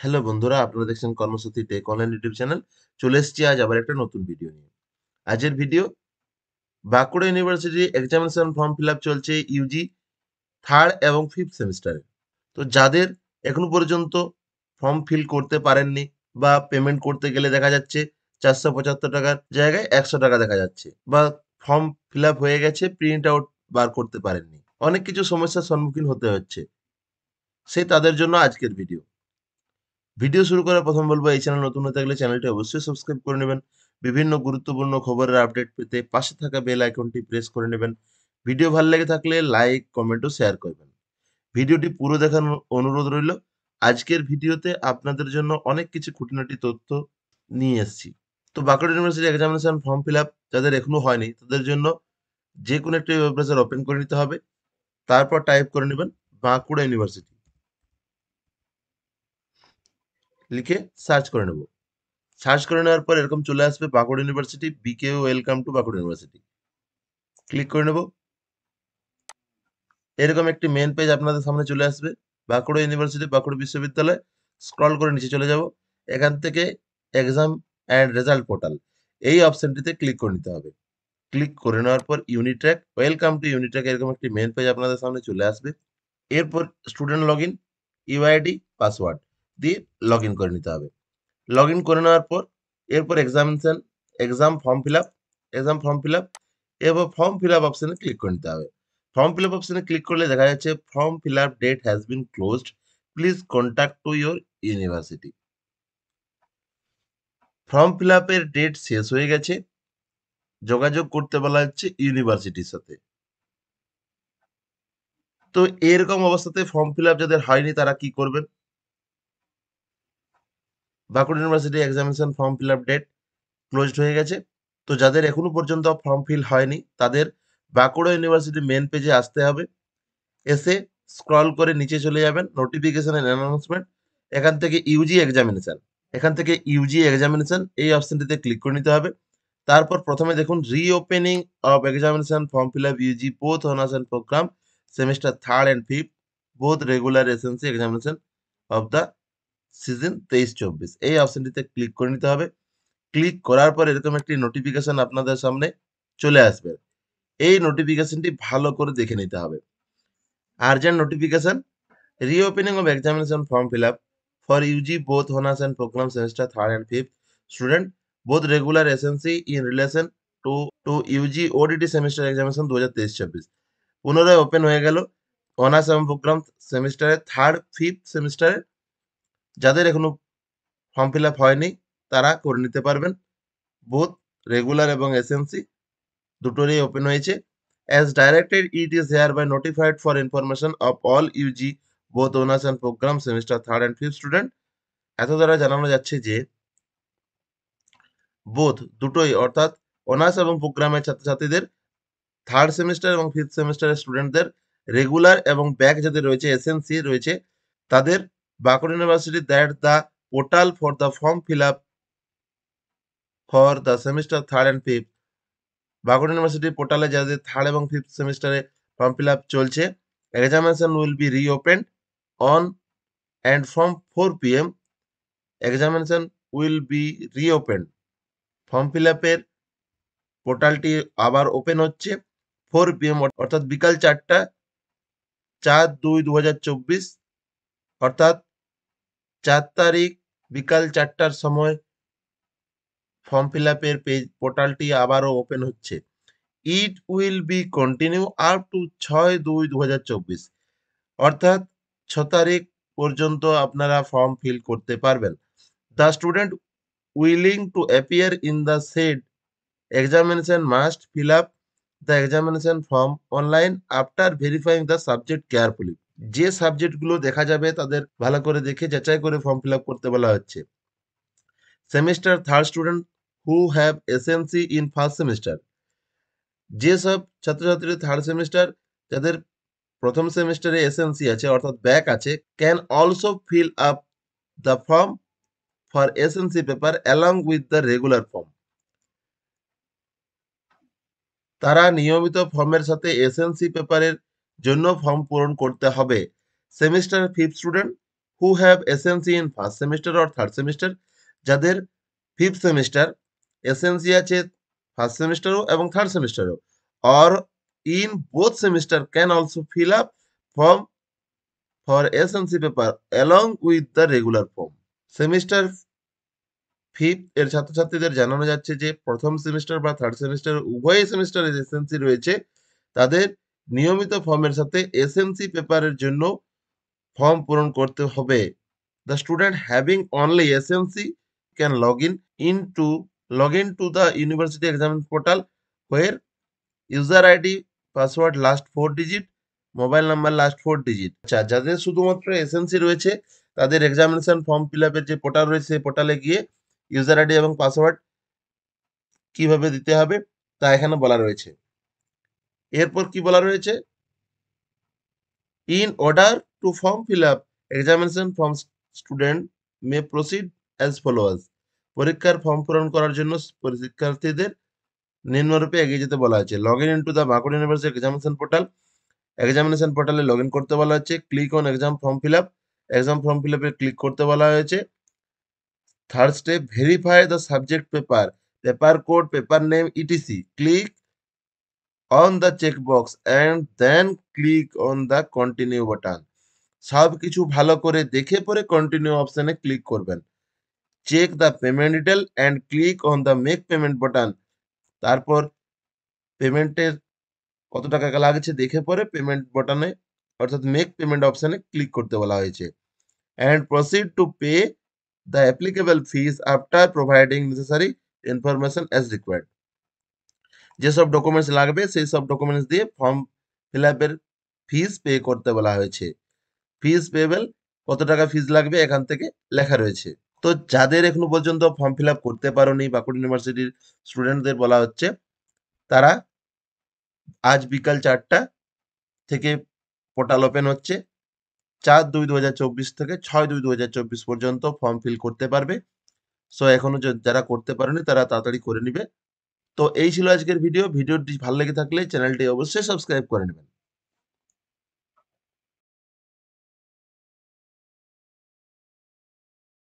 Hello বন্ধুরা, আপনারা দেখছেন কর্মসূচি টেক অনলাইন ইউটিউব চ্যানেল। চলে এসেছি আজ আবার একটা নতুন ভিডিও নিয়ে। আজের video Bankura university examination form fill up চলছে ইউজি থার্ড এবং ফিফথ সেমিস্টারে। তো যাদের এখনো পর্যন্ত ফর্ম ফিল করতে পারেননি বা পেমেন্ট করতে গেলে দেখা যাচ্ছে 475 টাকার জায়গায় 100 টাকা দেখা যাচ্ছে, বা ফর্ম ফিল আপ হয়ে গেছে প্রিন্ট আউট বার করতে পারেননি, অনেক কিছু সমস্যার সম্মুখীন হতে হচ্ছে। সেই তাদের জন্য আজকের ভিডিও। ভিডিও শুরু করার প্রথম বলবো, এই চ্যানেল নতুন হয়ে থাকলে চ্যানেলটি অবশ্যই সাবস্ক্রাইব করে নেবেন। বিভিন্ন গুরুত্বপূর্ণ খবরের আপডেট পেতে পাশে থাকা বেল আইকনটি প্রেস করে নেবেন। ভিডিও ভালো লেগে থাকলে লাইক, কমেন্ট ও শেয়ার করবেন। ভিডিওটি পুরো দেখার অনুরোধ রইল। আজকের ভিডিওতে আপনাদের জন্য অনেক কিছু খুঁটিনাটি তথ্য নিয়ে এসেছি। তো Bankura university examination form fill up যাদের এখনো হয়নি তাদের জন্য যে কোনো একটি ওয়েব ব্রাউজার ওপেন করে নিতে হবে। তারপর টাইপ করে নেবেন বাঁকুড়া ইউনিভার্সিটি, লিখে সার্চ করে নেব। সার্চ করে নেওয়ার পর এরকম চলে আসবে বাঁকুড়া ইউনিভার্সিটি, বিকেও welcome to Bankura university. Click করে নেব। এরকম একটি মেন পেজ আপনাদের সামনে চলে আসবে। বাঁকুড়া ইউনিভার্সিটি, বাঁকুড়া বিশ্ববিদ্যালয়। স্ক্রল করে নিচে চলে যাব। এখান থেকে এক্সাম অ্যান্ড রেজাল্ট পোর্টাল, এই অপশনটিতে ক্লিক করে নিতে হবে। ক্লিক করে নেওয়ার পর ইউনিট্র্যাক, ওয়েলকাম টু ইউনিট্র্যাক, এরকম একটি মেন পেজ আপনাদের সামনে চলে আসবে। এরপর student log in, UID, password দিয়ে লগ ইন করে নিতে হবে। লগ ইন করে নেওয়ার পর এরপর exam form fill up, exam form fill up, এরপর ফর্ম ফিল আপ অপশনে ক্লিক করে নিতে হবে। ফর্ম ফিল আপ অপশনে ক্লিক করলে দেখা যাচ্ছে form fill up date has been closed, please contact to your university. Form fill আপের ডেট শেষ হয়ে গেছে, যোগাযোগ করতে বলা হচ্ছে ইউনিভার্সিটির সাথে। তো এরকম অবস্থাতে ফর্ম ফিল আপ যাদের হয়নি তারা কি করবেন? Bankura university examination form fill up date closed হয়ে গেছে। তো যাদের এখনো পর্যন্ত ফর্ম ফিল হয়নি তাদের বাঁকুড়া ইউনিভার্সিটি মেন পেজে আসতে হবে। এসে স্ক্রল করে নিচে চলে যাবেন, নোটিফিকেশন এন্ড অ্যানাউন্সমেন্ট, এখান থেকে ইউজি এক্সামিনেশন, এখান থেকে ইউজি এক্সামিনেশন এই অপশনটিতে ক্লিক করে নিতে হবে। তারপর প্রথমে দেখুন reopening of examination form fill up UG both honours and program semester third and fifth both regular SNC examination of the season 23-24, এই অপশনটিতে ক্লিক করে নিতে হবে। ক্লিক করার পর এরকম একটি নোটিফিকেশন আপনাদের সামনে চলে আসবে। এই নোটিফিকেশনটি ভালো করে দেখে নিতে হবে। Urgent notification, reopening of examination form fill up for UG both honours and programme semester third and fifth student both regular SNC in relation to to UG ODT semester examination 2023-24। পুনরায় ওপেন হয়ে গেল honours এবং programme সেমিস্টারের third fifth সেমিস্টারে। যাদের এখনো form fill up হয়নি তারা করে নিতে পারবেন। বোথ রেগুলার এবং এসএনসি দুটোরই ওপেন হয়েছে। As directed it is hereby notified for information of all UG both honours and programme semester third and fifth student. এত দ্বারা জানানো যাচ্ছে যে বোথ দুটোই, অর্থাৎ অনার্স এবং প্রোগ্রামের ছাত্রছাত্রীদের, থার্ড সেমিস্টার এবং ফিফথ সেমিস্টারের স্টুডেন্টদের, রেগুলার এবং ব্যাক যাদের রয়েছে এসএনসি রয়েছে তাদের, Bankura university that the portal for the form fill up for the semester third and fifth, Bankura university পোর্টালে যাদের থার্ড এবং ফিফথ সেমিস্টারে ফর্ম ফিল আপ চলছে, examination will be reopened on and from 4 PM, examination will be reopened, form fill আপের পোর্টালটি আবার open হচ্ছে 4 PM, অর্থাৎ বিকাল 4টা, 4/2/2024, অর্থাৎ 4 তারিখ বিকাল 4টার সময় ফর্ম ফিল আপের পেজ পোর্টালটি আবারও ওপেন হচ্ছে। It will be continue up to 6/2/2024, অর্থাৎ 6 তারিখ পর্যন্ত আপনারা ফর্ম ফিল করতে পারবেন। The student willing to appear in the shed examination must fill up the examination form online after verifying the subject carefully. যে সাবজেক্টগুলো দেখা যাবে তাদের ভালো করে দেখে যাচাই করে ফর্ম ফিল আপ করতে বলা হচ্ছে। Semester third student who have SNC in first semester, যেসব ছাত্রছাত্রী থার্ড সেমিস্টার যাদের প্রথম সেমিস্টারে এসএনসি আছে অর্থাৎ ব্যাক আছে, can also fill up the form for SNC paper along with the regular form. তারা নিয়মিত ফর্মের সাথে এসএনসি পেপারের জন্য ফর্ম পূরণ করতে হবে। Semester fifth student who have SNC in first semester or third semester, যাদের ফিফথ সেমিস্টার এসএনসি আছে ফার্স্ট সেমিস্টারও এবং থার্ড সেমিস্টারও, or in both semester can also fill up form for SNC paper along with the regular form. Semester fifth এর ছাত্রছাত্রীদের জানানো যাচ্ছে যে প্রথম সেমিস্টার বা থার্ড সেমিস্টার উভয় সেমিস্টারে এসএনসি রয়েছে, তাদের নিয়মিত ফর্মের সাথে এসএনসি পেপারের জন্য ফর্ম পূরণ করতে হবে। The student having only SMC can log in to the university exam portal where user ID password last 4 digit, mobile number last 4 digit. আচ্ছা, যাদের শুধুমাত্র এসএমসি রয়েছে তাদের এক্সামিনেশন ফর্ম ফিল আপের যে পোর্টাল রয়েছে সেই পোর্টালে গিয়ে ইউজার আইডি এবং পাসওয়ার্ড কিভাবে দিতে হবে তা এখানে বলা রয়েছে। এরপর কি বলা রয়েছে, in order to form fill up examination form student may proceed as follows। পরীক্ষার ফর্ম পূরণ করার জন্য পরীক্ষার্থীদের নিম্নরূপে এগিয়ে যেতে বলা হয়েছে। Log in into the Bankura university examination portal, examination পোর্টালে লগ ইন করতে বলা হচ্ছে। Click on exam form fill up, exam form feel আপে ক্লিক করতে বলা হয়েছে। Third step, verify the subject paper, paper code, paper name etc. Click on the checkbox and then click on the continue button। সব কিছু ভালো করে দেখে পরে কন্টিনিউ অপশনে ক্লিক করবেন। Check the payment detail and click on the make payment button. তারপর পেমেন্টের কত টাকা লাগছে দেখে পরে পেমেন্ট বাটনে অর্থাৎ মেক পেমেন্ট অপশনে ক্লিক করতে বলা হয়েছে। And proceed to pay the applicable fees after providing necessary information as required. যেসব ডকুমেন্টস লাগবে সেই সব ডকুমেন্টস দিয়ে ফর্ম ফিল আপের ফিস পে করতে বলা হয়েছে। ফিস পেবেল, কত টাকা ফিস লাগবে এখান থেকে লেখা রয়েছে। তো যাদের এখনো পর্যন্ত ফর্ম ফিল আপ করতে পারোনি বাঁকুড়া ইউনিভার্সিটির স্টুডেন্টদের বলা হচ্ছে, তারা আজ বিকাল 4টা থেকে পোর্টাল ওপেন হচ্ছে। 4/2/2024 থেকে 6/2/2024 পর্যন্ত ফর্ম ফিল করতে পারবে। সো এখনো যারা করতে পারেনি তারা তাড়াতাড়ি করে নিবে। তো এই ছিল আজকের ভিডিও। ভিডিওটি ভালো লেগে থাকলে চ্যানেলটি অবশ্যই সাবস্ক্রাইব করে নেবেন।